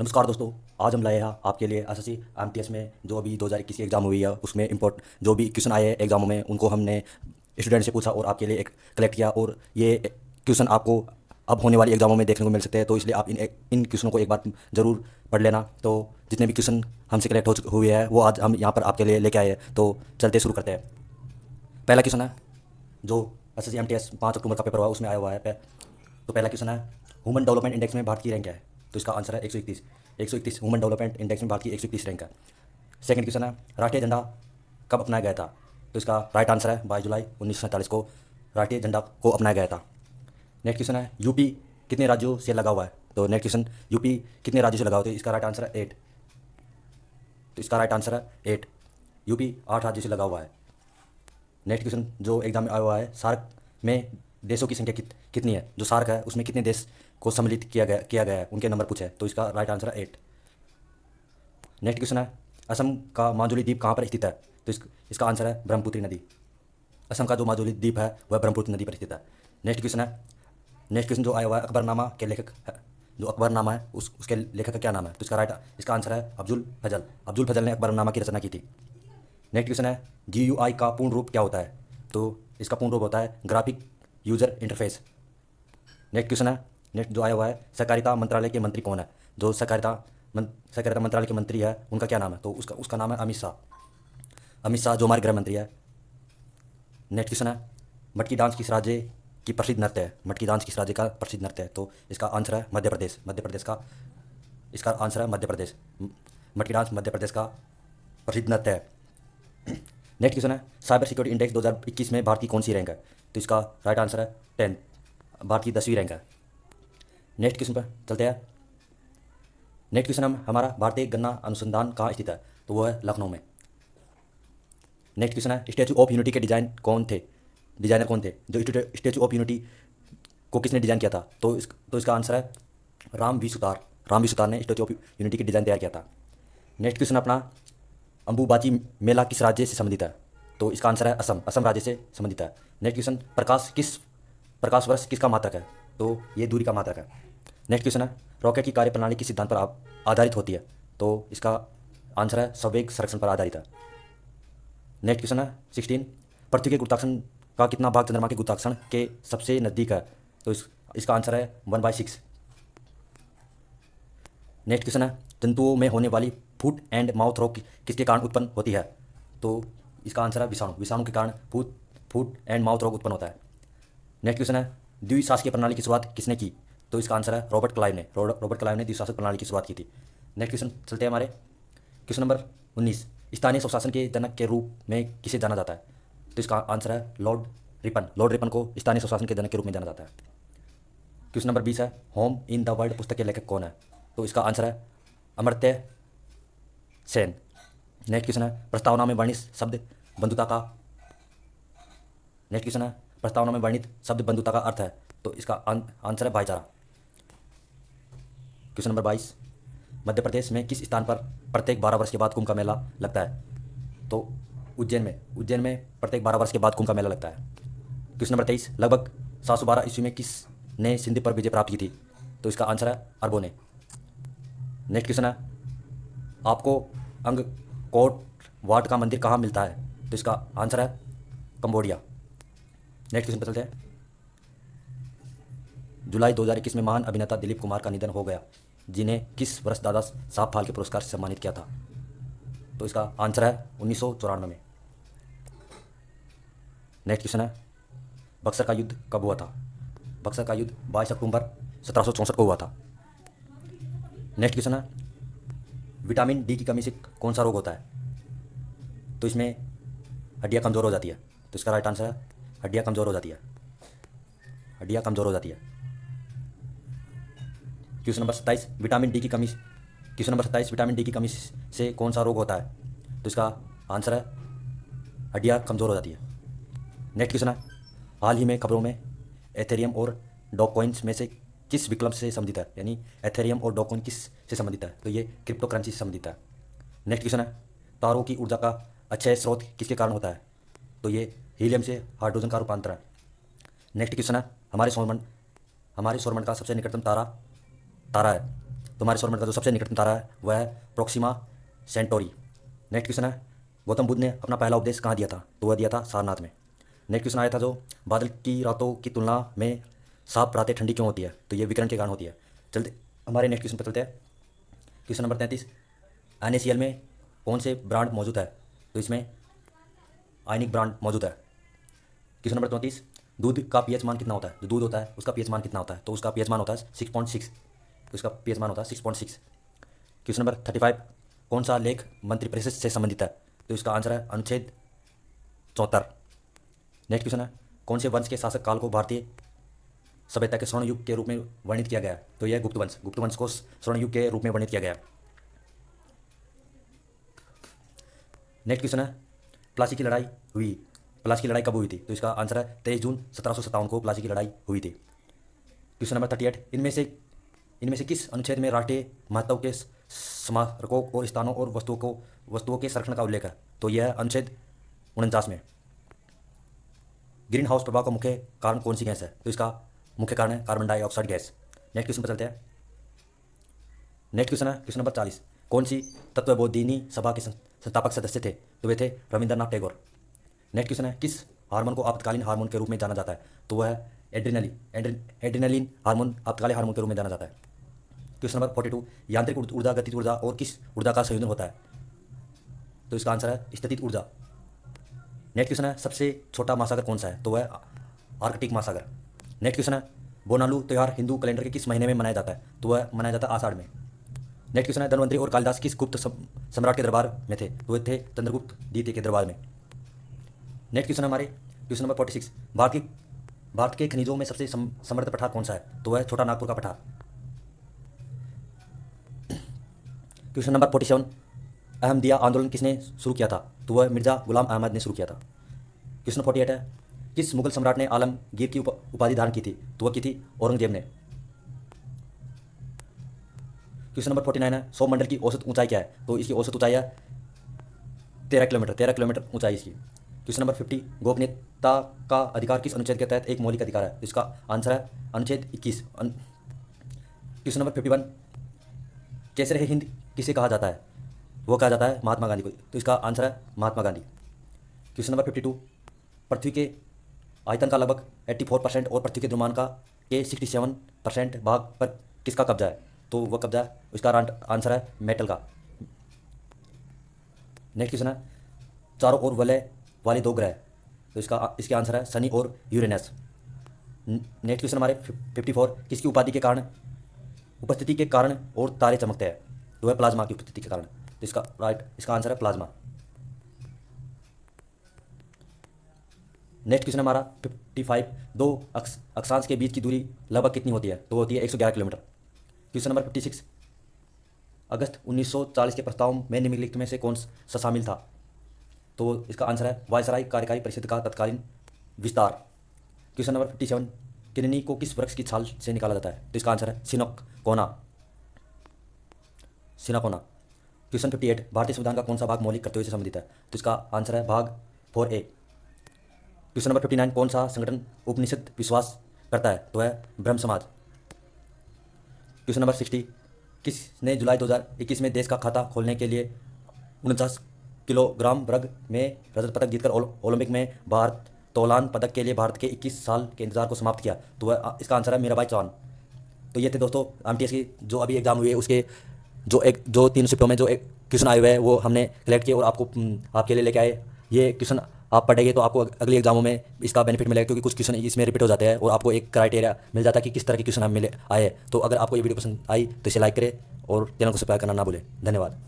नमस्कार दोस्तों। आज हम लाए हैं आपके लिए एसएससी एमटीएस में जो अभी 2021 की एग्ज़ाम हुई है उसमें इम्पोर्ट जो भी क्वेश्चन आए हैं एग्जामों में उनको हमने स्टूडेंट से पूछा और आपके लिए एक कलेक्ट किया। और ये क्वेश्चन आपको अब होने वाली एग्जामों में देखने को मिल सकते हैं, तो इसलिए आप इन क्वेश्चनों को एक बार ज़रूर पढ़ लेना। तो जितने भी क्वेश्चन हमसे कलेक्ट हुए हैं वो आज हम यहाँ पर आपके लिए लेके आए हैं। तो चलते शुरू करते हैं। पहला क्वेश्चन है जो एसएससी एमटीएस 5 अक्टूबर का पेपर हुआ उसमें आया हुआ है। तो पहला क्वेश्चन है, ह्यूमन डेवलपमेंट इंडेक्स में भारत की रैंक क्या है? तो इसका आंसर है 131। 131 ह्यूमन डेवलपमेंट इंडेक्स में भारत की 131 रैंक है। सेकंड क्वेश्चन है, राष्ट्रीय झंडा कब अपनाया गया था? तो इसका राइट आंसर है 22 जुलाई 1947 को राष्ट्रीय झंडा को अपनाया गया था। नेक्स्ट क्वेश्चन है, यूपी कितने राज्यों से लगा हुआ है? तो नेक्स्ट क्वेश्चन, यूपी कितने राज्यों से लगा हुआ है? तो इसका राइट आंसर है 8। तो इसका राइट आंसर है 8। यूपी 8 राज्यों से लगा हुआ है। नेक्स्ट क्वेश्चन जो एग्जाम में आया हुआ है, सार्क में देशों की संख्या कितनी है? जो सार्क है उसमें कितने देश को सम्मिलित किया गया है उनके नंबर पूछे हैं। तो इसका राइट आंसर है 8। नेक्स्ट क्वेश्चन है, असम का माजुली द्वीप कहाँ पर स्थित है? तो इसका आंसर है ब्रह्मपुत्री नदी। असम का जो माजुली द्वीप है वह ब्रह्मपुत्र नदी पर स्थित है। नेक्स्ट क्वेश्चन है, नेक्स्ट क्वेश्चन जो आया हुआ है, अकबरनामा के लेखक है, जो अकबरनामा है उसके लेखक का क्या नाम है? तो इसका आंसर है अफजुल फजल। अफजुल फजल ने अकबरनामा की रचना की थी। नेक्स्ट क्वेश्चन है, GUI का पूर्ण रूप क्या होता है? तो इसका पूर्ण रूप होता है graphic user interface. Next question है, नेक्स्ट जो आया हुआ है, सहकारिता मंत्रालय के मंत्री कौन है? जो सहकारिता मंत्रालय के मंत्री है उनका क्या नाम है? तो उसका नाम है अमित शाह। अमित शाह जो हमारे गृह मंत्री है। नेक्स्ट क्वेश्चन है, मटकी डांस किस राज्य की प्रसिद्ध नृत्य है? मटकी डांस किस राज्य का प्रसिद्ध नृत्य है? तो इसका आंसर है मध्य प्रदेश। मध्य प्रदेश का इसका आंसर है मध्य प्रदेश। मटकी डांस मध्य प्रदेश का प्रसिद्ध नृत्य है। नेक्स्ट क्वेश्चन है, साइबर सिक्योरिटी इंडेक्स 2021 में भारत की कौन सी रैंक है? तो इसका राइट आंसर है 10। भारत की 10वीं रैंक है। नेक्स्ट क्वेश्चन पर चलते हैं। नेक्स्ट क्वेश्चन हमारा, भारतीय गन्ना अनुसंधान कहाँ स्थित है? तो वो है लखनऊ में। नेक्स्ट क्वेश्चन है, स्टैचू ऑफ यूनिटी के डिजाइनर कौन थे? जो स्टैचू ऑफ यूनिटी को किसने डिजाइन किया था? तो इसका आंसर है राम वी सुतार। राम वी सुतार ने स्टैचू ऑफ यूनिटी की डिज़ाइन तैयार किया था। नेक्स्ट क्वेश्चन अपना, अंबुबाची मेला किस राज्य से संबंधित है? तो इसका आंसर है असम। असम राज्य से संबंधित है। नेक्स्ट क्वेश्चन, प्रकाश वर्ष किसका मात्रक है? तो ये दूरी का मात्रक है। नेक्स्ट क्वेश्चन है, रॉकेट की कार्यप्रणाली किस सिद्धांत पर आधारित होती है? तो इसका आंसर है संवेग संरक्षण पर आधारित है। नेक्स्ट क्वेश्चन है 16, पृथ्वी के गुरुत्वाकर्षण का कितना भाग चंद्रमा के गुरुत्वाकर्षण के सबसे नज़दीक है? तो इसका आंसर है 1/6। नेक्स्ट क्वेश्चन है, जंतुओं में होने वाली फुट एंड माउथ रोग किसके कारण उत्पन्न होती है? तो इसका आंसर है विषाणु। विषाणु के कारण फुट एंड माउथ रोग उत्पन्न होता है। नेक्स्ट क्वेश्चन है, द्विशासकीय प्रणाली की शुरुआत किसने की? तो इसका आंसर है रॉबर्ट क्लाइव ने। रॉबर्ट क्लाइव ने द्विशासक प्रणाली की शुरुआत की थी। नेक्स्ट क्वेश्चन चलते हैं हमारे क्वेश्चन नंबर 19, स्थानीय स्वशासन के जनक के रूप में किसे जाना जाता है? तो इसका आंसर है लॉर्ड रिपन। लॉर्ड रिपन को स्थानीय स्वशासन के जनक के रूप में जाना जाता है। क्वेश्चन नंबर 20 है, होम इन द वर्ल्ड पुस्तक के लेखक कौन है? तो इसका आंसर है अमर्त्य सेन। नेक्स्ट क्वेश्चन है, प्रस्तावना में वर्णित शब्द बंधुता का नेक्स्ट क्वेश्चन है, प्रस्तावना में वर्णित शब्द बंधुता का अर्थ है? तो इसका आंसर है भाईचारा। क्वेश्चन नंबर 22, मध्य प्रदेश में किस स्थान पर प्रत्येक 12 वर्ष के बाद कुंभ का मेला लगता है? तो उज्जैन में प्रत्येक 12 वर्ष के बाद कुंभ का मेला लगता है। क्वेश्चन नंबर 23, लगभग 712 ईस्वी में किस ने सिंध पर विजय प्राप्त की थी? तो इसका आंसर है अरबों ने। नेक्स्ट क्वेश्चन है, आपको अंगकोट वाट का मंदिर कहाँ मिलता है? तो इसका आंसर है कंबोडिया। नेक्स्ट क्वेश्चन पर चलते हैं। जुलाई 2021 में महान अभिनेता दिलीप कुमार का निधन हो गया, जिन्हें किस वर्ष दादा साहब फाल्के पुरस्कार से सम्मानित किया था? तो इसका आंसर है 1994 में। नेक्स्ट क्वेश्चन है, बक्सर का युद्ध कब हुआ था? बक्सर का युद्ध 22 अक्टूबर 1764 को हुआ था। नेक्स्ट क्वेश्चन है, विटामिन डी की कमी से कौन सा रोग होता है? तो इसमें हड्डियाँ कमज़ोर हो जाती है। तो इसका राइट आंसर है हड्डियाँ कमज़ोर हो जाती है। हड्डियाँ कमज़ोर हो जाती है। क्वेश्चन नंबर 27, विटामिन डी की कमी से कौन सा रोग होता है? तो इसका आंसर है हड्डियाँ कमज़ोर हो जाती है। नेक्स्ट क्वेश्चन है, हाल ही में खबरों में एथेरियम और डॉककॉइन्स में से किस विकल्प से संबंधित है? यानी एथेरियम और डॉककॉइन किस से संबंधित है? तो ये क्रिप्टो करेंसी से संबंधित है। नेक्स्ट क्वेश्चन है, तारों की ऊर्जा का अक्षय स्रोत किसके कारण होता है? तो ये हीलियम से हाइड्रोजन का रूपांतर है। नेक्स्ट क्वेश्चन है, हमारे सौरमंडल का सबसे निकटतम तारा है? तो हमारे सौरमंडल का जो सबसे निकटतम तारा है वह है प्रोक्सिमा सेंटोरी। नेक्स्ट क्वेश्चन है, गौतम बुद्ध ने अपना पहला उपदेश कहाँ दिया था? तो वह दिया था सारनाथ में। नेक्स्ट क्वेश्चन आया था जो बादल की रातों की तुलना में साफ रातें ठंडी क्यों होती है? तो ये विकिरण के कारण होती है। चलते हमारे नेक्स्ट क्वेश्चन पर चलते हैं। क्वेश्चन नंबर 33, NaCl में कौन से ब्रांड मौजूद है? तो इसमें आयनिक ब्रांड मौजूद है। क्वेश्चन नंबर 34, दूध का पीएच मान कितना होता है? जो दूध होता है उसका पीएच मान कितना होता है? तो उसका पीएच मान होता है 6.6। तो इसका पीएच मान होता है 6.6। क्वेश्चन नंबर 35, कौन सा लेख मंत्रिपरिषद से संबंधित है? तो इसका आंसर है अनुच्छेद 74। नेक्स्ट क्वेश्चन है, कौन से वंश के शासक काल को भारतीय सभ्यता के स्वर्ण युग के रूप में वर्णित किया गया है? तो यह गुप्त वंश। गुप्त वंश को स्वर्ण युग के रूप में वर्णित किया गया है। नेक्स्ट क्वेश्चन है, प्लासी की लड़ाई हुई। प्लासी की लड़ाई कब हुई थी? तो इसका आंसर है 23 जून 1757 को प्लासी की लड़ाई हुई थी। क्वेश्चन नंबर 38, इनमें से किस अनुच्छेद में राष्ट्रीय महत्व के स्मारकों और स्थानों और वस्तुओं के संरक्षण का उल्लेख है? तो यह है अनुच्छेद 49 में। ग्रीन हाउस प्रभाव का मुख्य कारण कौन सी गैस है? तो इसका मुख्य कारण है carbon dioxide gas. Next question पर चलते हैं। नेक्स्ट क्वेश्चन है क्वेश्चन नंबर 40, कौन सी तत्वबोधिनी सभा के संस्थापक सदस्य थे? तो वे थे रविंद्रनाथ टैगोर। नेक्स्ट क्वेश्चन है, किस हार्मोन को आपातकालीन हार्मोन के रूप में जाना जाता है? तो वह है एड्रेनलिन हार्मोन आपातकालीन हार्मोन के रूप में जाना जाता है। क्वेश्चन नंबर 42, यांत्रिक ऊर्जा, गतिज ऊर्जा और किस ऊर्जा का संयोजन होता है? तो इसका आंसर है स्थितिज ऊर्जा। नेक्स्ट क्वेश्चन है, सबसे छोटा महासागर कौन सा है? तो वह आर्कटिक महासागर। नेक्स्ट क्वेश्चन है, बोनालू त्यौहार हिंदू कैलेंडर के किस महीने में मनाया जाता है? तो वह मनाया जाता है आषाढ़ में। नेक्स्ट क्वेश्चन है, धन्वंतरी और कालिदास किस गुप्त सम्राट के दरबार में थे? तो वे थे चंद्रगुप्त द्वितीय के दरबार में। नेक्स्ट क्वेश्चन हमारे क्वेश्चन नंबर 46, भारत के खनिजों में सबसे समृद्ध पठार कौन सा है? तो वह छोटा नागपुर का पठार। क्वेश्चन नंबर 47, अहमदिया आंदोलन किसने शुरू किया था? तो वह मिर्जा गुलाम अहमद ने शुरू किया था। क्वेश्चन 48 है, किस मुगल सम्राट ने आलमगीर की उपाधि धारण की थी? तो वह की थी औरंगजेब ने। क्वेश्चन नंबर 49 है, सौरमंडल की औसत ऊंचाई क्या है? तो इसकी औसत ऊंचाई है 13 किलोमीटर। 13 किलोमीटर ऊंचाई इसकी। क्वेश्चन नंबर 50, गोपनीयता का अधिकार किस अनुच्छेद के तहत एक मौलिक अधिकार है? इसका आंसर है अनुच्छेद 21। क्वेश्चन नंबर 51, केसर हिंद किसे कहा जाता है? वो कहा जाता है महात्मा गांधी को। तो इसका आंसर है महात्मा गांधी। क्वेश्चन नंबर 52, पृथ्वी के आयतन का लगभग 84% और पृथ्वी के द्रव्यमान का 67% भाग पर किसका कब्जा है? तो वह कब्जा है, इसका आंसर है मेटल का। नेक्स्ट क्वेश्चन है, चारों ओर वलय वाले दो ग्रह। तो इसके आंसर है शनि और यूरेनस। नेक्स्ट क्वेश्चन हमारे 54, किसकी उपस्थिति के कारण और तारे चमकते हैं? तो वह प्लाज्मा की उपस्थिति के कारण। तो इसका आंसर है प्लाज्मा। नेक्स्ट क्वेश्चन हमारा 55, दो अक्षांश के बीच की दूरी लगभग कितनी होती है? तो होती है 111 किलोमीटर। क्वेश्चन नंबर 56, अगस्त 1940 के प्रस्ताव में निम्नलिखित में से कौन सा शामिल था? तो इसका आंसर है वायसराय कार्यकारी परिषद का तत्कालीन विस्तार। क्वेश्चन नंबर 57, किडनी को किस वृक्ष की छाल से निकाला जाता है? तो इसका आंसर है सिनकोना। क्वेश्चन 58, भारतीय संविधान का कौन सा भाग मौलिक कर्तव्य से संबंधित है? तो इसका आंसर है भाग 4A। क्वेश्चन नंबर 59, कौन सा संगठन उपनिषद विश्वास करता है? तो है ब्रह्म समाज। क्वेश्चन नंबर 60, किसने जुलाई 2021 में देश का खाता खोलने के लिए 49 किलोग्राम वर्ग में रजत पदक जीतकर ओलंपिक में भारोत्तोलन पदक के लिए भारत के 21 साल के इंतजार को समाप्त किया? तो वह इसका आंसर है मीराबाई चौहान। तो ये थे दोस्तों MTS की जो अभी एग्जाम हुई है उसके जो 3 शिफ्टों में जो एक क्वेश्चन आए हुए हैं वो हमने कलेक्ट किए और आपके लिए लेके आए। ये क्वेश्चन आप पढ़ेंगे तो आपको अगले एग्जामों में इसका बेनिफिट मिलेगा, क्योंकि कुछ क्वेश्चन इसमें रिपीट हो जाते हैं और आपको एक क्राइटेरिया मिल जाता है कि किस तरह के क्वेश्चन हम आए। तो अगर आपको ये वीडियो पसंद आई तो इसे लाइक करें और चैनल को सब्सक्राइब करना ना भूलें। धन्यवाद।